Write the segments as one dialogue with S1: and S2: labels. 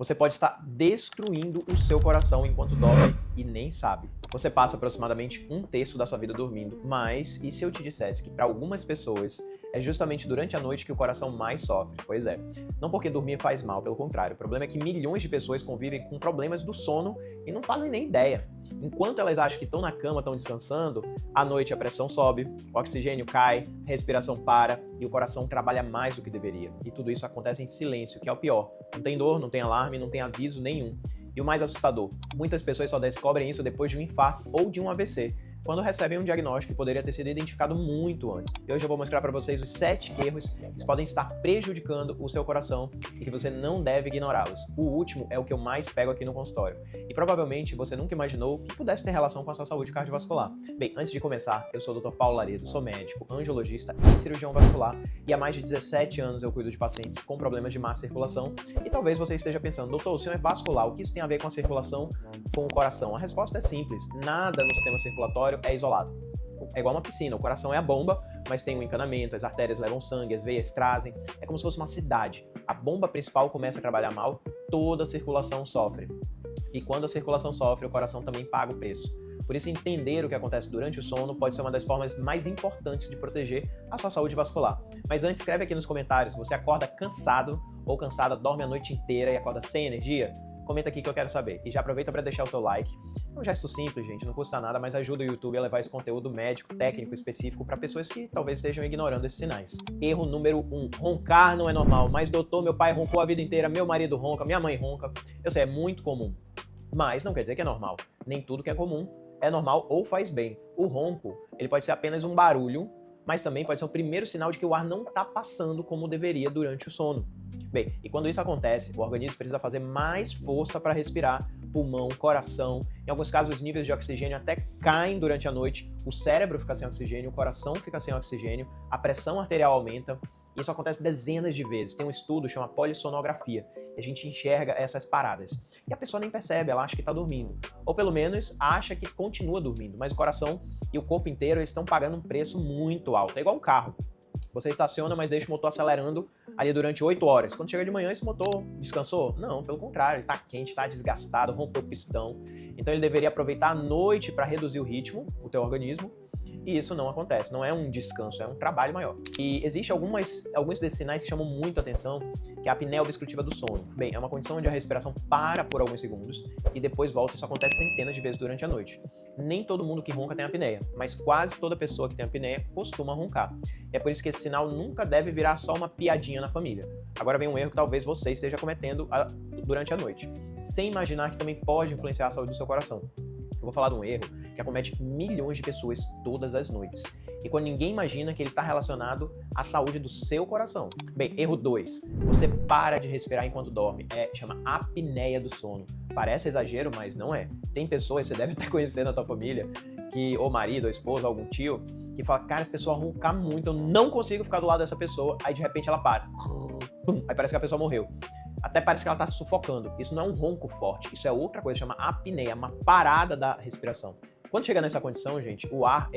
S1: você pode estar destruindo o seu coração enquanto dorme e nem sabe. Você passa aproximadamente 1/3 da sua vida dormindo, mas e se eu te dissesse que para algumas pessoas é justamente durante a noite que o coração mais sofre? Pois é, não porque dormir faz mal, pelo contrário. O problema é que milhões de pessoas convivem com problemas do sono e não fazem nem ideia. Enquanto elas acham que estão na cama, estão descansando, à noite a pressão sobe, o oxigênio cai, a respiração para e o coração trabalha mais do que deveria. E tudo isso acontece em silêncio, que é o pior. Não tem dor, não tem alarme, não tem aviso nenhum. E o mais assustador, muitas pessoas só descobrem isso depois de um infarto ou de um AVC, quando recebem um diagnóstico que poderia ter sido identificado muito antes. E hoje eu vou mostrar para vocês os 7 erros que podem estar prejudicando o seu coração e que você não deve ignorá-los. O último é o que eu mais pego aqui no consultório. E provavelmente você nunca imaginou que pudesse ter relação com a sua saúde cardiovascular. Bem, antes de começar, eu sou o Dr. Paulo Laredo, sou médico, angiologista e cirurgião vascular, e há mais de 17 anos eu cuido de pacientes com problemas de má circulação. E talvez você esteja pensando, doutor, o senhor é vascular, o que isso tem a ver com a circulação, com o coração? A resposta é simples, nada no sistema circulatório é isolado. É igual uma piscina, o coração é a bomba, mas tem um encanamento, as artérias levam sangue, as veias trazem, é como se fosse uma cidade. A bomba principal começa a trabalhar mal, toda a circulação sofre. E quando a circulação sofre, o coração também paga o preço. Por isso, entender o que acontece durante o sono pode ser uma das formas mais importantes de proteger a sua saúde vascular. Mas antes, escreve aqui nos comentários, você acorda cansado ou cansada, dorme a noite inteira e acorda sem energia? Comenta aqui que eu quero saber. E já aproveita para deixar o seu like. É um gesto simples, gente, não custa nada, mas ajuda o YouTube a levar esse conteúdo médico, técnico, específico para pessoas que talvez estejam ignorando esses sinais. Erro número 1. Roncar não é normal. Mas doutor, meu pai roncou a vida inteira, meu marido ronca, minha mãe ronca. Eu sei, é muito comum. Mas não quer dizer que é normal. Nem tudo que é comum é normal ou faz bem. O ronco, ele pode ser apenas um barulho, mas também pode ser o primeiro sinal de que o ar não está passando como deveria durante o sono. Bem, e quando isso acontece, o organismo precisa fazer mais força para respirar, pulmão, coração. Em alguns casos, os níveis de oxigênio até caem durante a noite, o cérebro fica sem oxigênio, o coração fica sem oxigênio, a pressão arterial aumenta. Isso acontece dezenas de vezes. Tem um estudo que chama polissonografia, e a gente enxerga essas paradas. E a pessoa nem percebe, ela acha que está dormindo. Ou pelo menos acha que continua dormindo, mas o coração e o corpo inteiro estão pagando um preço muito alto. É igual um carro. Você estaciona, mas deixa o motor acelerando ali durante 8 horas. Quando chega de manhã, esse motor descansou? Não, pelo contrário, ele está quente, está desgastado, rompeu o pistão. Então ele deveria aproveitar a noite para reduzir o ritmo, o teu organismo, e isso não acontece, não é um descanso, é um trabalho maior. E existe alguns desses sinais que chamam muito a atenção, que é a apneia obstrutiva do sono. Bem, é uma condição onde a respiração para por alguns segundos e depois volta. Isso acontece centenas de vezes durante a noite. Nem todo mundo que ronca tem apneia, mas quase toda pessoa que tem apneia costuma roncar. É por isso que esse sinal nunca deve virar só uma piadinha na família. Agora vem um erro que talvez você esteja cometendo durante a noite, sem imaginar que também pode influenciar a saúde do seu coração. Eu vou falar de um erro que acomete milhões de pessoas todas as noites. E quando ninguém imagina que ele está relacionado à saúde do seu coração. Bem, erro 2. Você para de respirar enquanto dorme. Chama apneia do sono. Parece exagero, mas não é. Tem pessoas, você deve estar conhecendo na tua família, que ou marido, ou esposa, ou algum tio, que fala, cara, essa pessoa ronca muito, eu não consigo ficar do lado dessa pessoa. Aí de repente ela para. Aí parece que a pessoa morreu. Até parece que ela está se sufocando. Isso não é um ronco forte, isso é outra coisa, chama apneia, uma parada da respiração. Quando chega nessa condição, gente, o ar,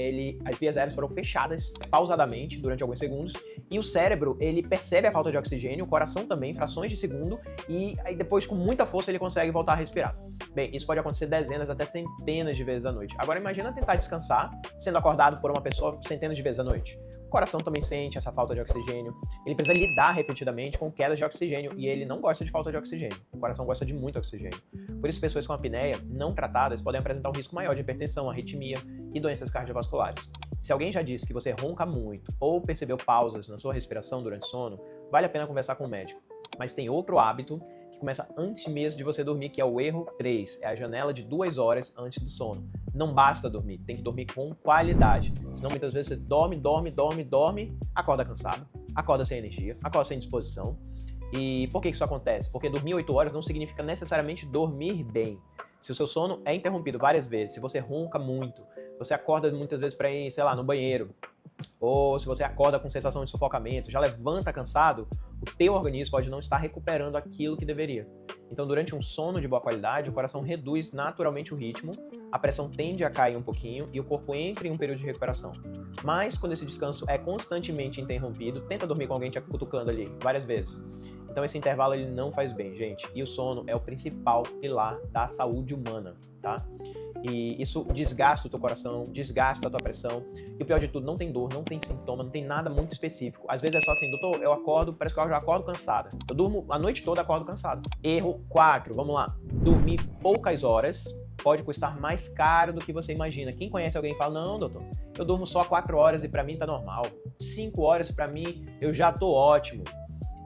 S1: as vias aéreas foram fechadas pausadamente durante alguns segundos e o cérebro, ele percebe a falta de oxigênio, o coração também, frações de segundo, e aí depois com muita força ele consegue voltar a respirar. Bem, isso pode acontecer dezenas, até centenas de vezes à noite. Agora imagina tentar descansar sendo acordado por uma pessoa centenas de vezes à noite. O coração também sente essa falta de oxigênio, ele precisa lidar repetidamente com quedas de oxigênio e ele não gosta de falta de oxigênio. O coração gosta de muito oxigênio. Por isso, pessoas com apneia não tratadas podem apresentar um risco maior de hipertensão, arritmia e doenças cardiovasculares. Se alguém já disse que você ronca muito ou percebeu pausas na sua respiração durante o sono, vale a pena conversar com o médico. Mas tem outro hábito que começa antes mesmo de você dormir, que é o erro 3, é a janela de 2 horas antes do sono. Não basta dormir, tem que dormir com qualidade. Senão muitas vezes você dorme, acorda cansado, acorda sem energia, acorda sem disposição. E por que isso acontece? Porque dormir 8 horas não significa necessariamente dormir bem. Se o seu sono é interrompido várias vezes, se você ronca muito, você acorda muitas vezes para ir, sei lá, no banheiro, ou se você acorda com sensação de sufocamento, já levanta cansado, o teu organismo pode não estar recuperando aquilo que deveria. Então, durante um sono de boa qualidade, o coração reduz naturalmente o ritmo, a pressão tende a cair um pouquinho e o corpo entra em um período de recuperação. Mas, quando esse descanso é constantemente interrompido, tenta dormir com alguém te cutucando ali várias vezes. Então esse intervalo ele não faz bem, gente. E o sono é o principal pilar da saúde humana, tá? E isso desgasta o teu coração, desgasta a tua pressão. E o pior de tudo, não tem dor, não tem sintoma, não tem nada muito específico. Às vezes é só assim, doutor, eu acordo, parece que eu já acordo cansada. Eu durmo a noite toda, acordo cansado. Erro 4, vamos lá. Dormir poucas horas pode custar mais caro do que você imagina. Quem conhece alguém fala, não, doutor, eu durmo só 4 horas e pra mim tá normal. 5 horas pra mim, eu já tô ótimo.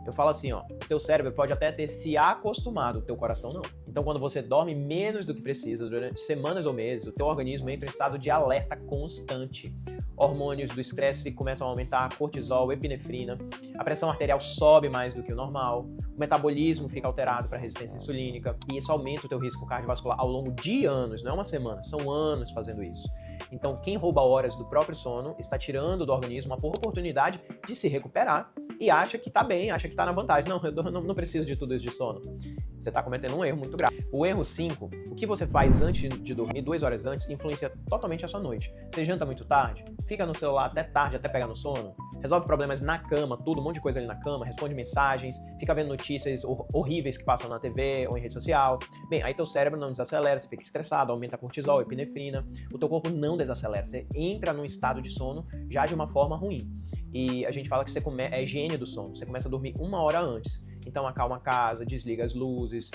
S1: Eu falo assim, ó, o teu cérebro pode até ter se acostumado, o teu coração não. Então, quando você dorme menos do que precisa durante semanas ou meses, o teu organismo entra em estado de alerta constante. Hormônios do estresse começam a aumentar, cortisol, epinefrina, a pressão arterial sobe mais do que o normal, o metabolismo fica alterado para resistência insulínica e isso aumenta o teu risco cardiovascular ao longo de anos, não é uma semana, são anos fazendo isso. Então, quem rouba horas do próprio sono está tirando do organismo uma oportunidade de se recuperar e acha que tá bem, acha que tá na vantagem. Não, eu não preciso de tudo isso de sono. Você tá cometendo um erro muito grave. O erro 5, o que você faz antes de dormir, 2 horas antes, influencia totalmente a sua noite. Você janta muito tarde, fica no celular até tarde, até pegar no sono, resolve problemas na cama, tudo, um monte de coisa ali na cama, responde mensagens, fica vendo notícias horríveis que passam na TV ou em rede social. Bem, aí teu cérebro não desacelera, você fica estressado, aumenta cortisol, epinefrina, o teu corpo não desacelera, você entra num estado de sono já de uma forma ruim. E a gente fala que é higiene do sono, você começa a dormir 1 hora antes. Então acalma a casa, desliga as luzes,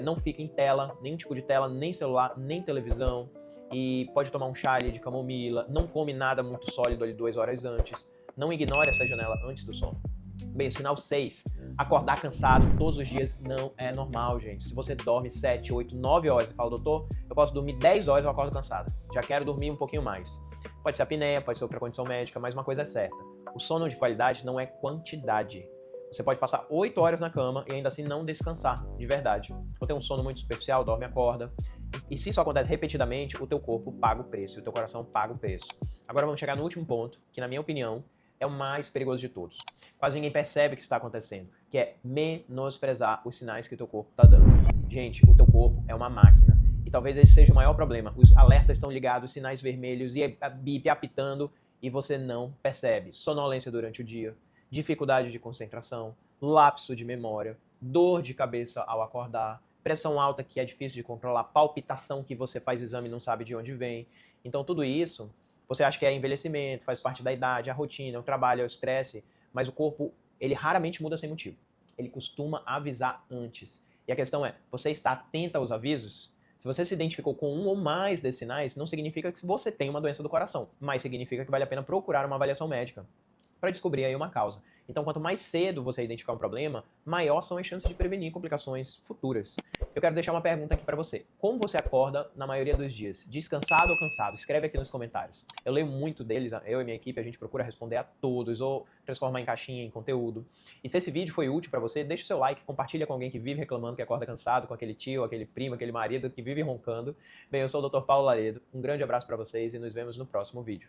S1: não fica em tela, nenhum tipo de tela, nem celular, nem televisão. E pode tomar um chá ali de camomila, não come nada muito sólido ali 2 horas antes. Não ignore essa janela antes do sono. Bem, o sinal 6, acordar cansado todos os dias não é normal, gente. Se você dorme 7, 8, 9 horas e fala, doutor, eu posso dormir 10 horas e eu acordo cansado. Já quero dormir um pouquinho mais. Pode ser apneia, pode ser outra condição médica, mas uma coisa é certa. O sono de qualidade não é quantidade. Você pode passar 8 horas na cama e ainda assim não descansar, de verdade. Ou ter um sono muito superficial, dorme e acorda. E se isso acontece repetidamente, o teu corpo paga o preço, o teu coração paga o preço. Agora vamos chegar no último ponto, que na minha opinião é o mais perigoso de todos. Quase ninguém percebe o que está acontecendo, que é menosprezar os sinais que o teu corpo está dando. Gente, o teu corpo é uma máquina. E talvez esse seja o maior problema. Os alertas estão ligados, sinais vermelhos e a bip apitando e você não percebe. Sonolência durante o dia, dificuldade de concentração, lapso de memória, dor de cabeça ao acordar, pressão alta que é difícil de controlar, palpitação que você faz exame e não sabe de onde vem. Então tudo isso, você acha que é envelhecimento, faz parte da idade, a rotina, o trabalho, o estresse, mas o corpo, ele raramente muda sem motivo. Ele costuma avisar antes. E a questão é, você está atento aos avisos? Se você se identificou com um ou mais desses sinais, não significa que você tem uma doença do coração, mas significa que vale a pena procurar uma avaliação médica para descobrir aí uma causa. Então, quanto mais cedo você identificar um problema, maior são as chances de prevenir complicações futuras. Eu quero deixar uma pergunta aqui para você. Como você acorda na maioria dos dias? Descansado ou cansado? Escreve aqui nos comentários. Eu leio muito deles, eu e minha equipe, a gente procura responder a todos ou transformar em caixinha, em conteúdo. E se esse vídeo foi útil para você, deixa o seu like, compartilha com alguém que vive reclamando que acorda cansado, com aquele tio, aquele primo, aquele marido que vive roncando. Bem, eu sou o Dr. Paulo Laredo. Um grande abraço para vocês e nos vemos no próximo vídeo.